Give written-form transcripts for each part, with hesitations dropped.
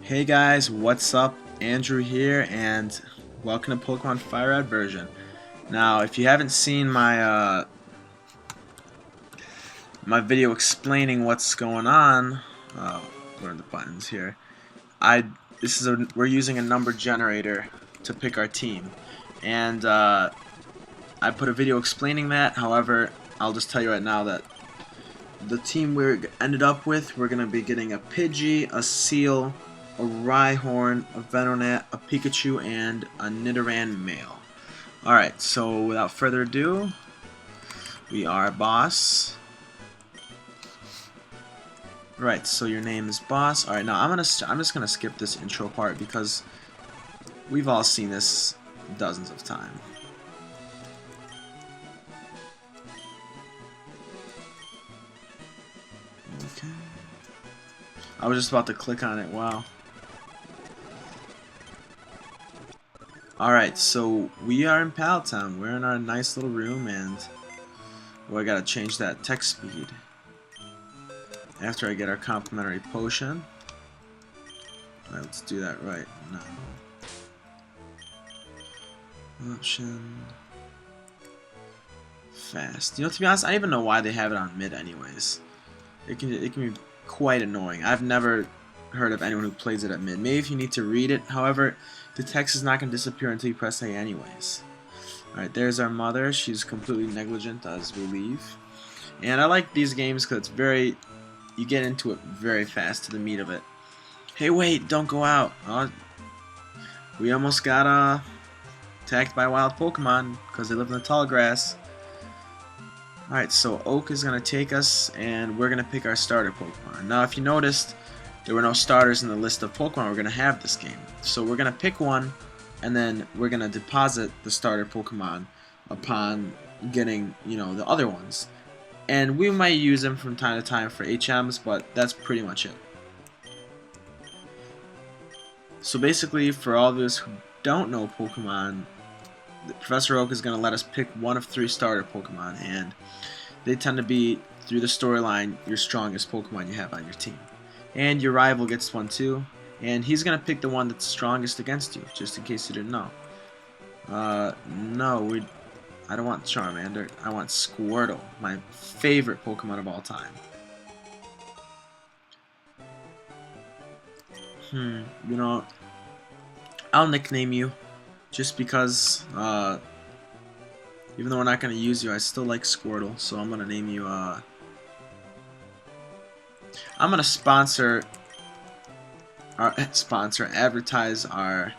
Hey guys, what's up? Andrew here, and welcome to Pokemon Fire Red version. Now, if you haven't seen my video explaining what's going on, what are the buttons here? We're using a number generator to pick our team, and I put a video explaining that. However, I'll just tell you right now that the team we ended up with, we're gonna be getting a Pidgey, a Seal, a Rhyhorn, a Venonat, a Pikachu, and a Nidoran male. Alright, so without further ado, we are Boss. Right, so your name is Boss. Alright, now I'm just gonna skip this intro part because we've all seen this dozens of times. Okay. I was just about to click on it, wow. Alright, so we are in Pallet Town. We're in our nice little room, and I gotta change that text speed after I get our complimentary potion. Alright, let's do that right now. Option fast. You know, to be honest, I don't even know why they have it on mid anyways. It can be quite annoying. I've never heard of anyone who plays it at mid. Maybe if you need to read it, however, the text is not going to disappear until you press A anyways. Alright, there's our mother. She's completely negligent as we leave. And I like these games because it's very... you get into it very fast to the meat of it. Hey, wait, don't go out. We almost got attacked by wild Pokemon because they live in the tall grass. Alright, so Oak is going to take us, and we're going to pick our starter Pokemon. Now, if you noticed, there were no starters in the list of Pokemon we're going to have this game. So we're going to pick one, and then we're going to deposit the starter Pokemon upon getting, you know, the other ones. And we might use them from time to time for HMs, but that's pretty much it. So basically, for all of us who don't know Pokemon, Professor Oak is going to let us pick one of 3 starter Pokemon, and they tend to be, through the storyline, your strongest Pokemon you have on your team. And your rival gets one too, and he's going to pick the one that's strongest against you, just in case you didn't know. No, I don't want Charmander, I want Squirtle, my favorite Pokemon of all time. You know, I'll nickname you. Just because, even though we're not going to use you, I still like Squirtle, so I'm going to name you, I'm going to advertise our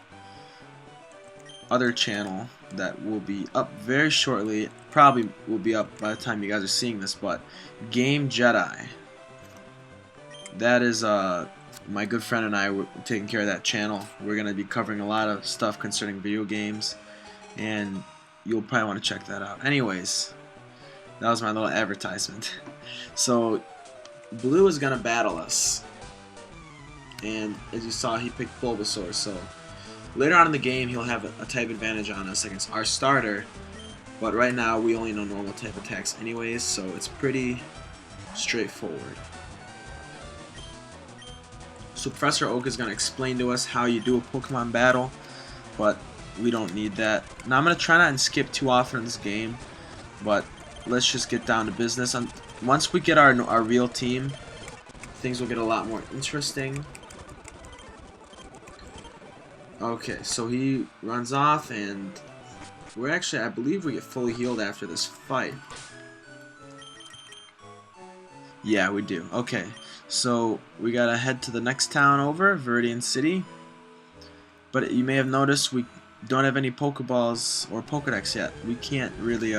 other channel that will be up very shortly. Probably will be up by the time you guys are seeing this, but Game Jedi. That is, my good friend and I were taking care of that channel. We're going to be covering a lot of stuff concerning video games, and you'll probably want to check that out. Anyways, that was my little advertisement. So, Blue is going to battle us, and as you saw, he picked Bulbasaur, so later on in the game, he'll have a type advantage on us against our starter, but right now, we only know normal type attacks anyways, so it's pretty straightforward. So Professor Oak is going to explain to us how you do a Pokemon battle, but we don't need that. Now I'm going to try not to skip too often in this game, but let's just get down to business. Once we get our real team, things will get a lot more interesting. Okay, so he runs off, and we're actually, I believe we get fully healed after this fight. Yeah, we do. Okay, so we gotta head to the next town over, Viridian City. But you may have noticed we don't have any Pokeballs or Pokedex yet. We can't really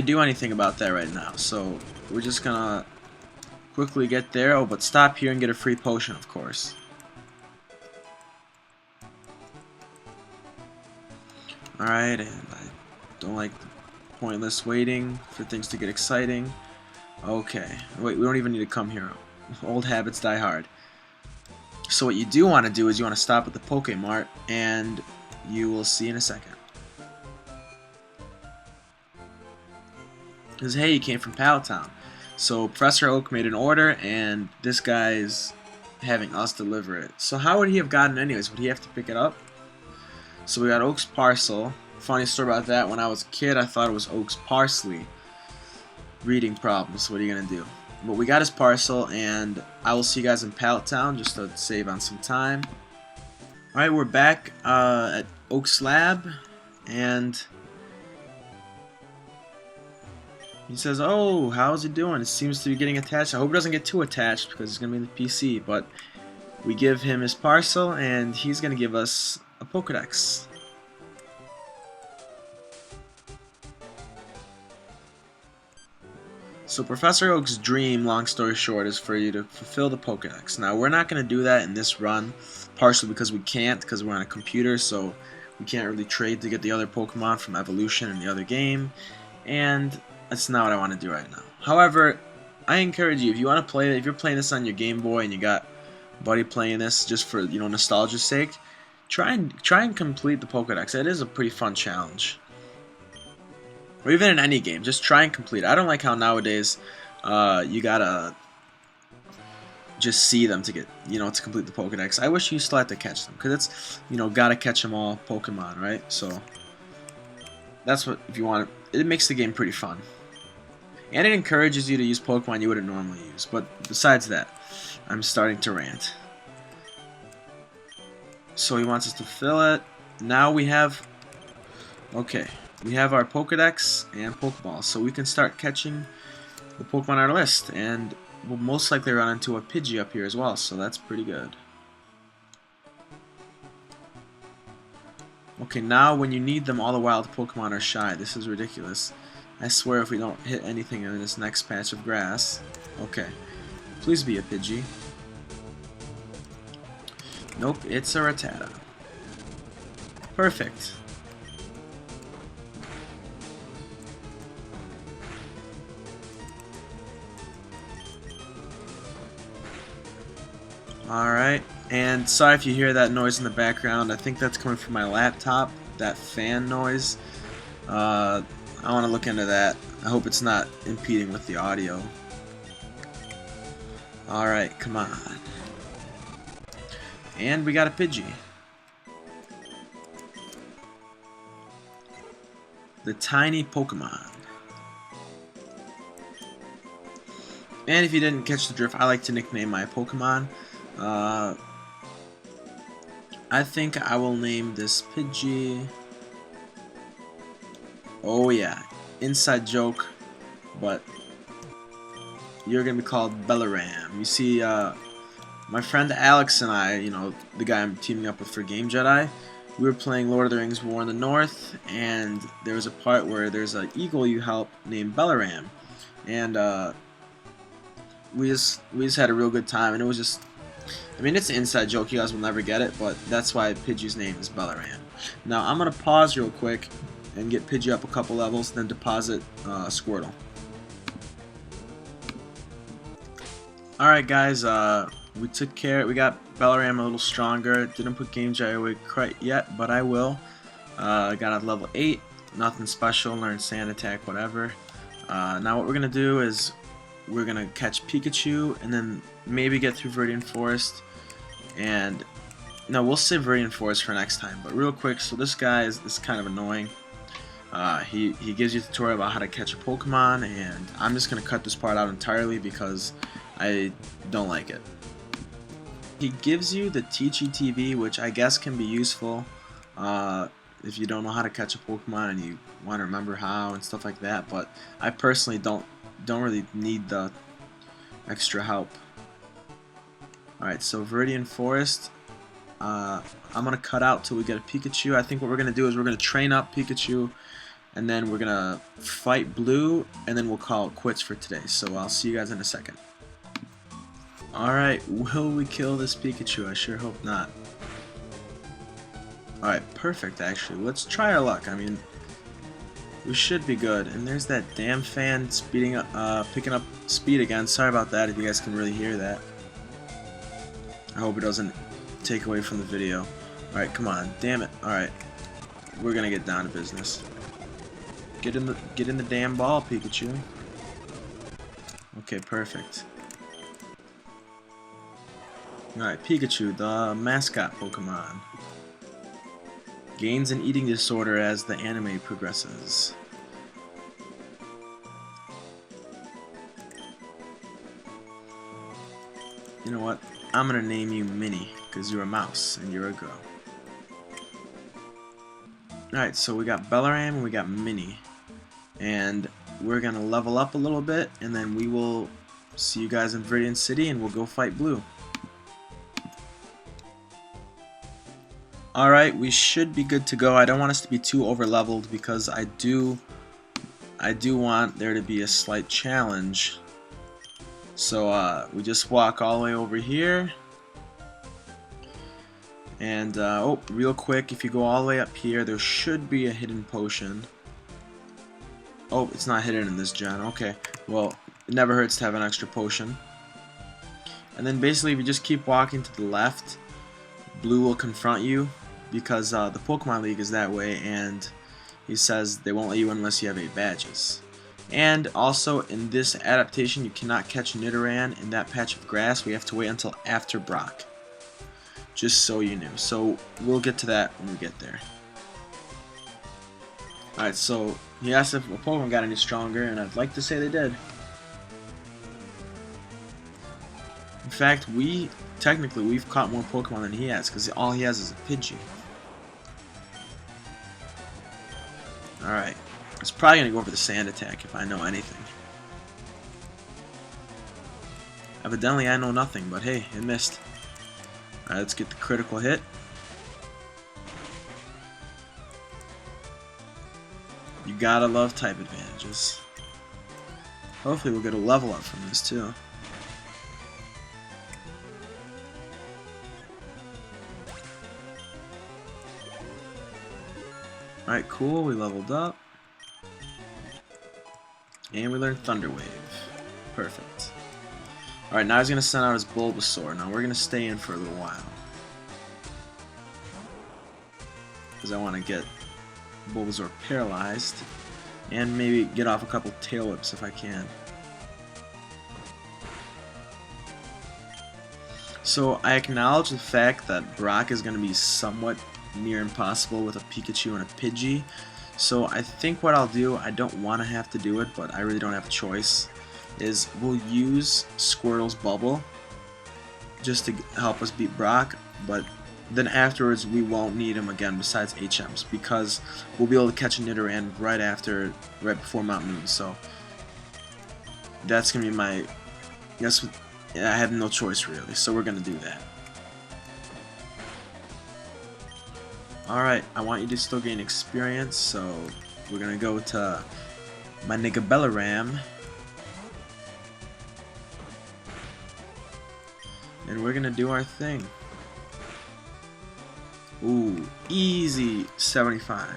do anything about that right now. So we're just gonna quickly get there. Oh, but stop here and get a free potion, of course. Alright, and I don't like the pointless waiting for things to get exciting. Okay, wait, we don't even need to come here. Old habits die hard. So what you do want to do is you want to stop at the Pokemart, and you will see in a second. Because hey, you came from Pallet Town. So Professor Oak made an order, and this guy's having us deliver it. So how would he have gotten it anyways? Would he have to pick it up? So we got Oak's parcel. Funny story about that, when I was a kid I thought it was Oak's parsley. Reading problems, what are you gonna do? But we got his parcel, and I will see you guys in Pallet Town just to save on some time. Alright, we're back at Oak's lab, and he says, oh, how's it doing? It seems to be getting attached. I hope it doesn't get too attached because it's going to be in the PC, but we give him his parcel, and he's going to give us a Pokedex. So Professor Oak's dream, long story short, is for you to fulfill the Pokedex. Now, we're not going to do that in this run, partially because we can't, because we're on a computer, so we can't really trade to get the other Pokemon from Evolution in the other game, and that's not what I want to do right now. However, I encourage you, if you want to play it, if you're playing this on your Game Boy and you got a buddy playing this just for, you know, nostalgia's sake, try and complete the Pokedex. It is a pretty fun challenge. Or even in any game, just try and complete it. I don't like how nowadays you gotta just see them to get, you know, to complete the Pokedex. I wish you still had to catch them, because it's, you know, gotta catch them all Pokemon, right? So that's what, if you want it makes the game pretty fun. And it encourages you to use Pokemon you wouldn't normally use. But besides that, I'm starting to rant. So he wants us to fill it. Now we have, okay, we have our Pokedex and Pokeballs, so we can start catching the Pokemon on our list, and we'll most likely run into a Pidgey up here as well, so that's pretty good. Okay, now when you need them, all the wild Pokemon are shy. This is ridiculous. I swear if we don't hit anything in this next patch of grass. Okay, please be a Pidgey. Nope, it's a Rattata. Perfect. Alright, and sorry if you hear that noise in the background. I think that's coming from my laptop, that fan noise. I want to look into that. I hope it's not impeding with the audio. Alright, come on. And we got a Pidgey. The tiny Pokemon. And if you didn't catch the drift, I like to nickname my Pokemon. I think I will name this Pidgey. Oh yeah, inside joke, but you're gonna be called Bellaram. You see, my friend Alex and I, you know, the guy I'm teaming up with for Game Jedi, we were playing Lord of the Rings War in the North, and there was a part where there's an eagle you help named Bellaram, and we just had a real good time, and it was just, I mean, it's an inside joke, you guys will never get it, but that's why Pidgey's name is Bellaram. Now, I'm going to pause real quick and get Pidgey up a couple levels, then deposit Squirtle. Alright guys, we took care, we got Bellaram a little stronger. Didn't put Game Jedi away quite yet, but I will. Got at level 8, nothing special, learned Sand Attack, whatever. Now what we're going to do is we're going to catch Pikachu and then maybe get through Viridian Forest. And no, we'll save Viridian Forest for next time, but real quick, so this guy is kind of annoying. He gives you a tutorial about how to catch a Pokemon, and I'm just going to cut this part out entirely because I don't like it. He gives you the Teachy TV, which I guess can be useful if you don't know how to catch a Pokemon and you want to remember how and stuff like that, but I personally don't really need the extra help. Alright, so Viridian Forest, I'm going to cut out till we get a Pikachu. I think what we're going to do is we're going to train up Pikachu, and then we're going to fight Blue, and then we'll call it quits for today. So I'll see you guys in a second. Alright, will we kill this Pikachu? I sure hope not. Alright, perfect actually. Let's try our luck. I mean, we should be good. And there's that damn fan speeding up, picking up speed again. Sorry about that if you guys can really hear that. I hope it doesn't take away from the video. Alright, come on. Damn it. Alright. We're gonna get down to business. Get in the damn ball, Pikachu. Okay, perfect. Alright, Pikachu, the mascot Pokemon. Gains an eating disorder as the anime progresses. You know what? I'm gonna name you Minnie, because you're a mouse and you're a girl. Alright, so we got Bellaram and we got Minnie. And we're gonna level up a little bit, and then we will see you guys in Viridian City, and we'll go fight Blue. Alright, we should be good to go. I don't want us to be too over leveled because I do want there to be a slight challenge. So we just walk all the way over here. And oh, real quick, if you go all the way up here, there should be a hidden potion. Oh, it's not hidden in this gen. Okay, well, it never hurts to have an extra potion. And then basically, if you just keep walking to the left, Blue will confront you, because the Pokemon League is that way, and he says they won't let you in unless you have 8 badges. And also, in this adaptation, you cannot catch Nidoran in that patch of grass. We have to wait until after Brock. Just so you knew. So, we'll get to that when we get there. Alright, so he asked if a Pokemon got any stronger, and I'd like to say they did. In fact, we've caught more Pokemon than he has, because all he has is a Pidgey. Alright, it's probably going to go for the Sand Attack if I know anything. Evidently I know nothing, but hey, it missed. Alright, let's get the critical hit. You gotta love type advantages. Hopefully we'll get a level up from this too. Alright, cool, we leveled up. And we learned Thunder Wave. Perfect. Alright, now he's going to send out his Bulbasaur. Now we're going to stay in for a little while. Because I want to get Bulbasaur paralyzed. And maybe get off a couple Tail Whips if I can. So I acknowledge the fact that Brock is going to be somewhat near impossible with a Pikachu and a Pidgey. So I think what I'll do, I don't want to have to do it, but I really don't have a choice, is we'll use Squirtle's Bubble just to help us beat Brock, but then afterwards we won't need him again besides HMs, because we'll be able to catch a Nidoran right before Mount Moon. So that's going to be my, I have no choice really, so we're going to do that. Alright, I want you to still gain experience, so we're gonna go to my nigga Bellaram. And we're gonna do our thing. Ooh, easy 75.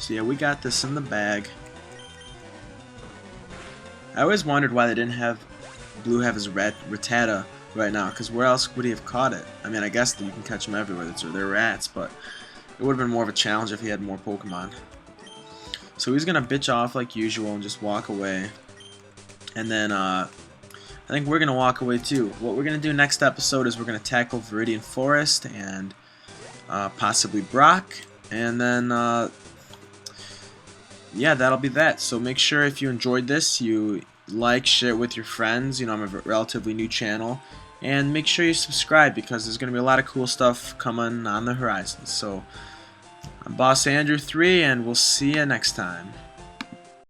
So yeah, we got this in the bag. I always wondered why they didn't have Blue have his Rattata right now, because where else would he have caught it? I mean, I guess that you can catch them everywhere, they're rats, but it would have been more of a challenge if he had more Pokemon. So he's gonna bitch off like usual and just walk away. And then I think we're gonna walk away too. What we're gonna do next episode is we're gonna tackle Viridian Forest and possibly Brock, and then yeah, that'll be that. So make sure if you enjoyed this, you like, share it with your friends. You know, I'm a relatively new channel. And make sure you subscribe, because there's going to be a lot of cool stuff coming on the horizon. So, I'm Boss Andrew 3, and we'll see you next time.